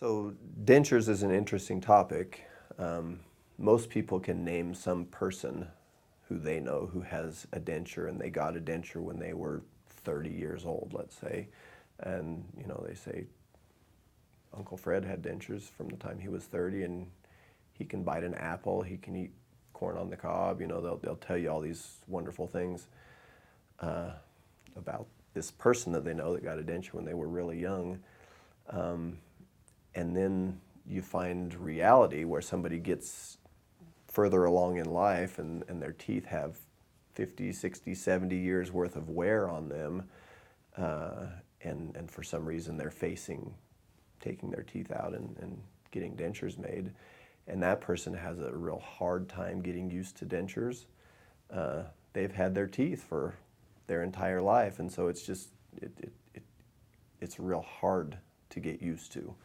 So dentures is an interesting topic. Most people can name some person who they know who has a denture, and they got a denture when they were 30 years old, let's say. And, you know, they say Uncle Fred had dentures from the time he was 30, and he can bite an apple, he can eat corn on the cob. You know, they'll tell you all these wonderful things about this person that they know that got a denture when they were really young. And then you find reality where somebody gets further along in life and their teeth have 50, 60, 70 years worth of wear on them, and for some reason they're facing taking their teeth out and getting dentures made. And that person has a real hard time getting used to dentures. They've had their teeth for their entire life, and so it's just, it's real hard to get used to,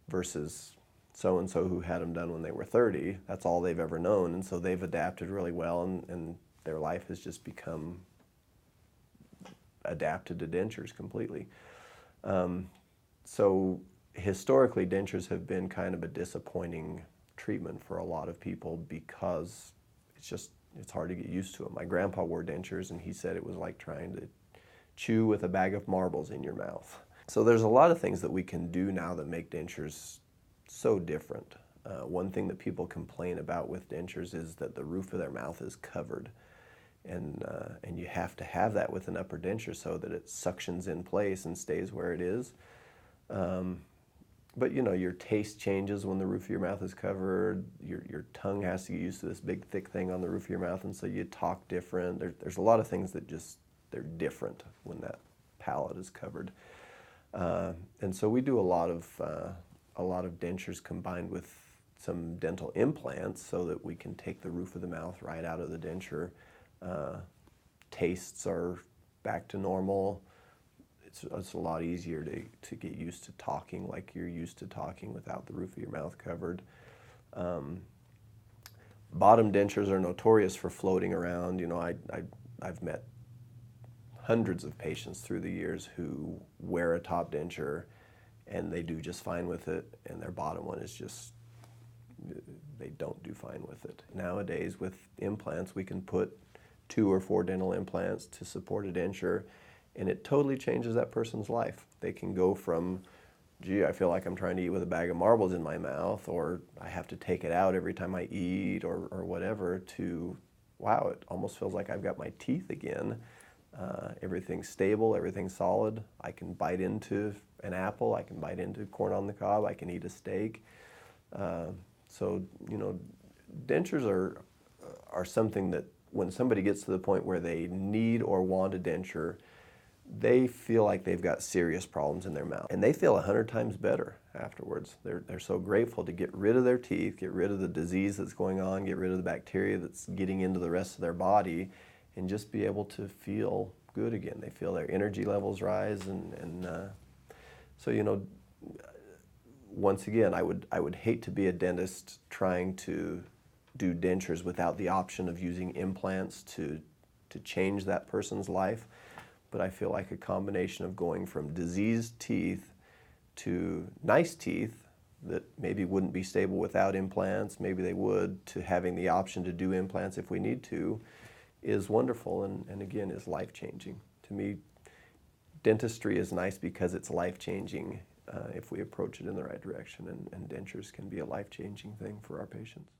versus so-and-so who had them done when they were 30. That's all they've ever known, and so they've adapted really well, and their life has just become adapted to dentures completely. So historically, dentures have been kind of a disappointing treatment for a lot of people because it's hard to get used to them. My grandpa wore dentures, and he said it was like trying to chew with a bag of marbles in your mouth. So there's a lot of things that we can do now that make dentures so different. One thing that people complain about with dentures is that the roof of their mouth is covered. And you have to have that with an upper denture so that it suctions in place and stays where it is. But you know, your taste changes when the roof of your mouth is covered. Your tongue has to get used to this big thick thing on the roof of your mouth, and so you talk different. There's a lot of things that they're different when that palate is covered. And so we do a lot of dentures combined with some dental implants so that we can take the roof of the mouth right out of the denture. Tastes are back to normal. It's a lot easier to get used to talking like you're used to talking without the roof of your mouth covered. Bottom dentures are notorious for floating around. You know, I've met hundreds of patients through the years who wear a top denture and they do just fine with it, and their bottom one is just, they don't do fine with it. Nowadays with implants, we can put 2 or 4 dental implants to support a denture, and it totally changes that person's life. They can go from, gee, I feel like I'm trying to eat with a bag of marbles in my mouth, or I have to take it out every time I eat, or whatever, to, wow, it almost feels like I've got my teeth again. Everything's stable, everything's solid. I can bite into an apple, I can bite into corn on the cob, I can eat a steak. So, you know, dentures are something that when somebody gets to the point where they need or want a denture, they feel like they've got serious problems in their mouth. And they feel 100 times better afterwards. They're so grateful to get rid of their teeth, get rid of the disease that's going on, get rid of the bacteria that's getting into the rest of their body, and just be able to feel good again. They feel their energy levels rise, and so, you know, once again, I would hate to be a dentist trying to do dentures without the option of using implants to change that person's life. But I feel like a combination of going from diseased teeth to nice teeth that maybe wouldn't be stable without implants, maybe they would, to having the option to do implants if we need to, is wonderful, and again, is life-changing. To me, dentistry is nice because it's life-changing if we approach it in the right direction, and dentures can be a life-changing thing for our patients.